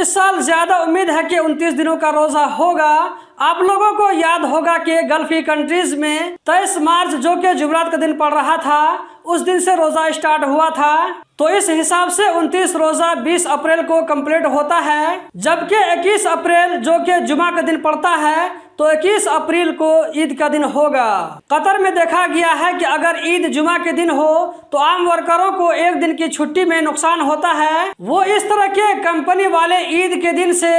इस साल ज्यादा उम्मीद है कि 29 दिनों का रोजा होगा। आप लोगों को याद होगा कि गल्फी कंट्रीज में 23 मार्च जो कि जुमेरात का दिन पड़ रहा था, उस दिन से रोजा स्टार्ट हुआ था। तो इस हिसाब से 29 रोजा 20 अप्रैल को कंप्लीट होता है, जबकि 21 अप्रैल जो कि जुमा का दिन पड़ता है, तो 21 अप्रैल को ईद का दिन होगा। कतर में देखा गया है कि अगर ईद जुमा के दिन हो तो आम वर्करों को एक दिन की छुट्टी में नुकसान होता है। वो इस तरह के कंपनी वाले ईद के दिन से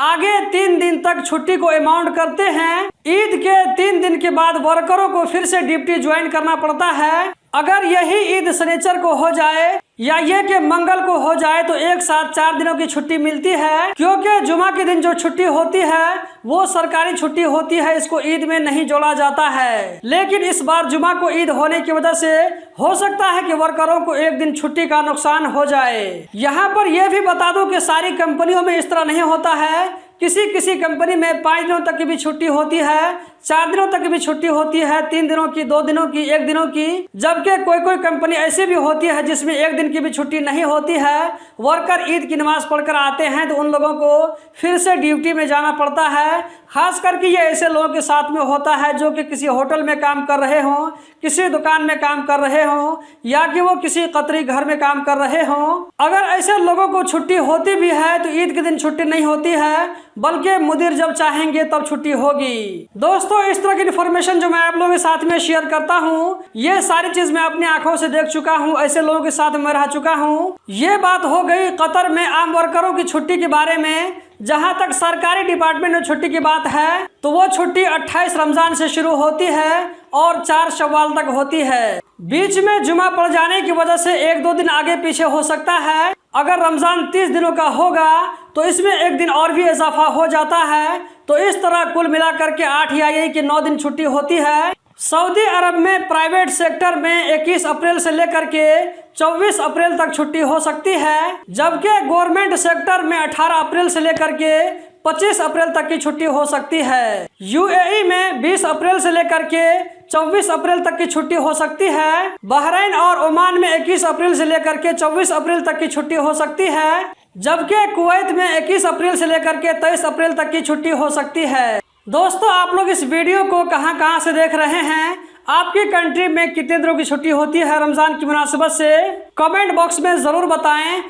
आगे 3 दिन तक छुट्टी को अमाउंट करते हैं। ईद के 3 दिन के बाद वर्करों को फिर से ड्यूटी ज्वाइन करना पड़ता है। अगर यही ईद शनिचर को हो जाए या ये कि मंगल को हो जाए तो एक साथ 4 दिनों की छुट्टी मिलती है, क्योंकि जुमा के दिन जो छुट्टी होती है वो सरकारी छुट्टी होती है, इसको ईद में नहीं जोड़ा जाता है। लेकिन इस बार जुमा को ईद होने की वजह से हो सकता है कि वर्करों को एक दिन छुट्टी का नुकसान हो जाए। यहाँ पर यह भी बता दूं कि सारी कंपनियों में इस तरह नहीं होता है। किसी किसी कंपनी में 5 दिनों तक की भी छुट्टी होती है, 4 दिनों तक की भी छुट्टी होती है, 3 दिनों की, 2 दिनों की, 1 दिनों की। जबकि कोई कोई कंपनी ऐसी भी होती है जिसमें 1 दिन की भी छुट्टी नहीं होती है। वर्कर ईद की नमाज पढ़कर आते हैं तो उन लोगों को फिर से ड्यूटी में जाना पड़ता है। खास करके ये ऐसे लोगों के साथ में होता है जो कि किसी होटल में काम कर रहे हों, किसी दुकान में काम कर रहे हों, या कि वो किसी कतरी घर में काम कर रहे हों। अगर ऐसे लोगों को छुट्टी होती भी है तो ईद के दिन छुट्टी नहीं होती है, बल्कि मुदीर जब चाहेंगे तब छुट्टी होगी। दोस्तों, इस तरह की इन्फॉर्मेशन जो मैं आप लोगों के साथ में शेयर करता हूँ, ये सारी चीज मैं अपनी आंखों से देख चुका हूँ, ऐसे लोगों के साथ में रह चुका हूँ। ये बात हो गई कतर में आम वर्करों की छुट्टी के बारे में। जहां तक सरकारी डिपार्टमेंट में छुट्टी की बात है तो वो छुट्टी 28 रमजान से शुरू होती है और 4 शव्वाल तक होती है। बीच में जुमा पड़ जाने की वजह से 1-2 दिन आगे पीछे हो सकता है। अगर रमजान 30 दिनों का होगा तो इसमें 1 दिन और भी इजाफा हो जाता है। तो इस तरह कुल मिलाकर के 8 या यही कि 9 दिन छुट्टी होती है। सऊदी अरब में प्राइवेट सेक्टर में 21 अप्रैल से लेकर के 24 अप्रैल तक छुट्टी हो सकती है, जबकि गवर्नमेंट सेक्टर में 18 अप्रैल से लेकर के 25 अप्रैल तक की छुट्टी हो सकती है। यूएई में 20 अप्रैल से लेकर के 24 अप्रैल तक की छुट्टी हो सकती है। बहरीन और ओमान में 21 अप्रैल से लेकर के 24 अप्रैल तक की छुट्टी हो सकती है, जबकि कुवैत में 21 अप्रैल से लेकर के 23 अप्रैल तक की छुट्टी हो सकती है। दोस्तों, आप लोग इस वीडियो को कहां से देख रहे हैं? आपकी कंट्री में कितने दिनों की छुट्टी होती है रमजान की मुनासिबत से? कमेंट बॉक्स में जरूर बताएं।